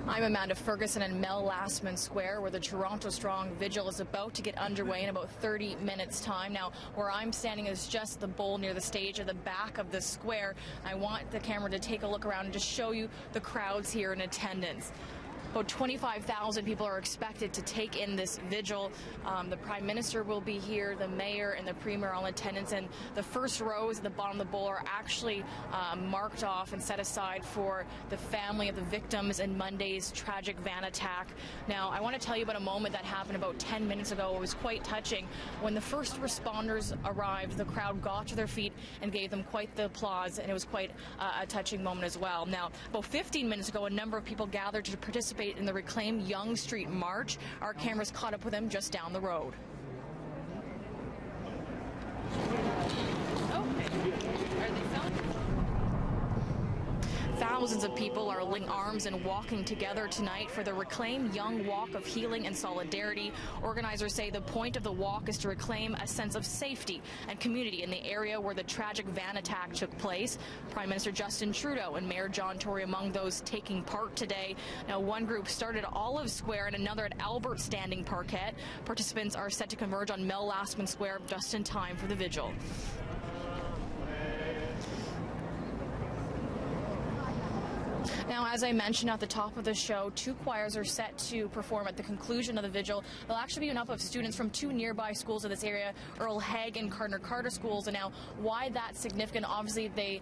I'm Amanda Ferguson in Mel Lastman Square, where the Toronto Strong Vigil is about to get underway in about 30 minutes' time. Now, where I'm standing is just the bowl near the stage at the back of the square. I want the camera to take a look around and just show you the crowds here in attendance. About 25,000 people are expected to take in this vigil. The Prime Minister will be here, the Mayor and the Premier all in attendance, and the first rows at the bottom of the bowl are actually marked off and set aside for the family of the victims in Monday's tragic van attack. Now, I want to tell you about a moment that happened about 10 minutes ago. It was quite touching. When the first responders arrived, the crowd got to their feet and gave them quite the applause, and it was quite a touching moment as well. Now, about 15 minutes ago, a number of people gathered to participate in the reclaimed Yonge Street march. Our cameras caught up with them just down the road. Thousands of people are linking arms and walking together tonight for the Reclaim Yonge Walk of Healing and Solidarity. Organizers say the point of the walk is to reclaim a sense of safety and community in the area where the tragic van attack took place. Prime Minister Justin Trudeau and Mayor John Tory among those taking part today. Now, one group started at Olive Square and another at Albert Standing Parkette. Participants are set to converge on Mel Lastman Square just in time for the vigil. Now, as I mentioned at the top of the show, two choirs are set to perform at the conclusion of the vigil. There'll actually be enough of students from two nearby schools in this area, Earl Haig and Cardinal Carter schools. And now, why that's significant? Obviously, they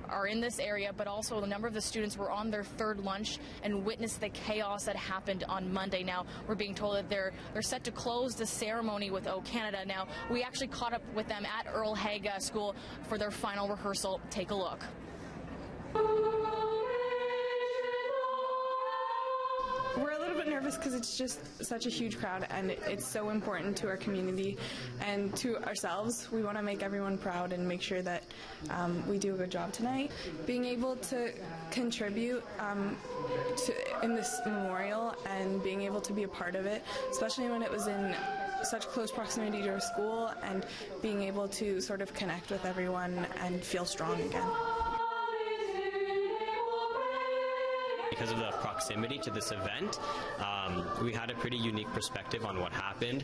are in this area, but also a number of the students were on their third lunch and witnessed the chaos that happened on Monday. Now, we're being told that they're set to close the ceremony with O Canada. Now, we actually caught up with them at Earl Haig School for their final rehearsal. Take a look. We're a little bit nervous because it's just such a huge crowd and it's so important to our community and to ourselves. We want to make everyone proud and make sure that we do a good job tonight. Being able to contribute in this memorial and being able to be a part of it, especially when it was in such close proximity to our school, and being able to sort of connect with everyone and feel strong again. Because of the proximity to this event, we had a pretty unique perspective on what happened.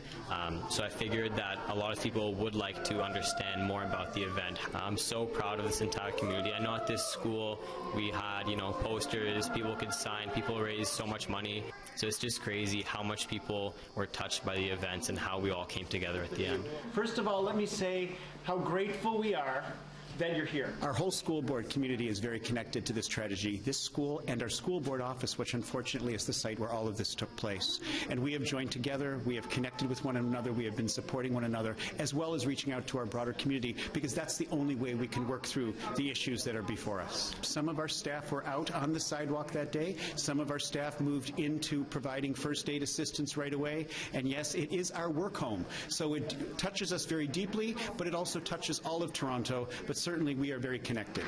So I figured that a lot of people would like to understand more about the event. I'm so proud of this entire community. I know at this school we had, posters, people could sign, people raised so much money. So it's just crazy how much people were touched by the events and how we all came together at the end. First of all, let me say how grateful we are that you're here. Our whole school board community is very connected to this tragedy. This school and our school board office, which unfortunately is the site where all of this took place. And we have joined together, we have connected with one another, we have been supporting one another, as well as reaching out to our broader community, because that's the only way we can work through the issues that are before us. Some of our staff were out on the sidewalk that day. Some of our staff moved into providing first aid assistance right away. And yes, it is our work home. So it touches us very deeply, but it also touches all of Toronto. But certainly we are very connected.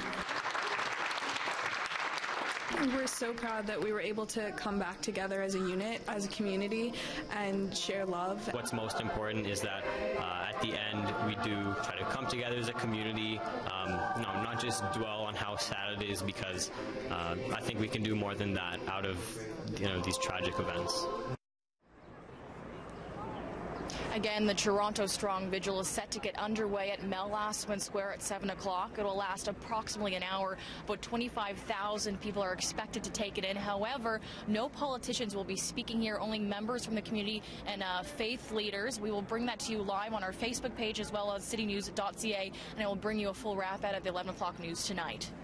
We're so proud that we were able to come back together as a unit, as a community, and share love. What's most important is that at the end we do try to come together as a community, not just dwell on how sad it is, because I think we can do more than that out of these tragic events. Again, the Toronto Strong Vigil is set to get underway at Mel Lastman Square at 7 o'clock. It will last approximately an hour. About 25,000 people are expected to take it in. However, no politicians will be speaking here, only members from the community and faith leaders. We will bring that to you live on our Facebook page as well as citynews.ca, and I will bring you a full wrap at the 11 o'clock news tonight.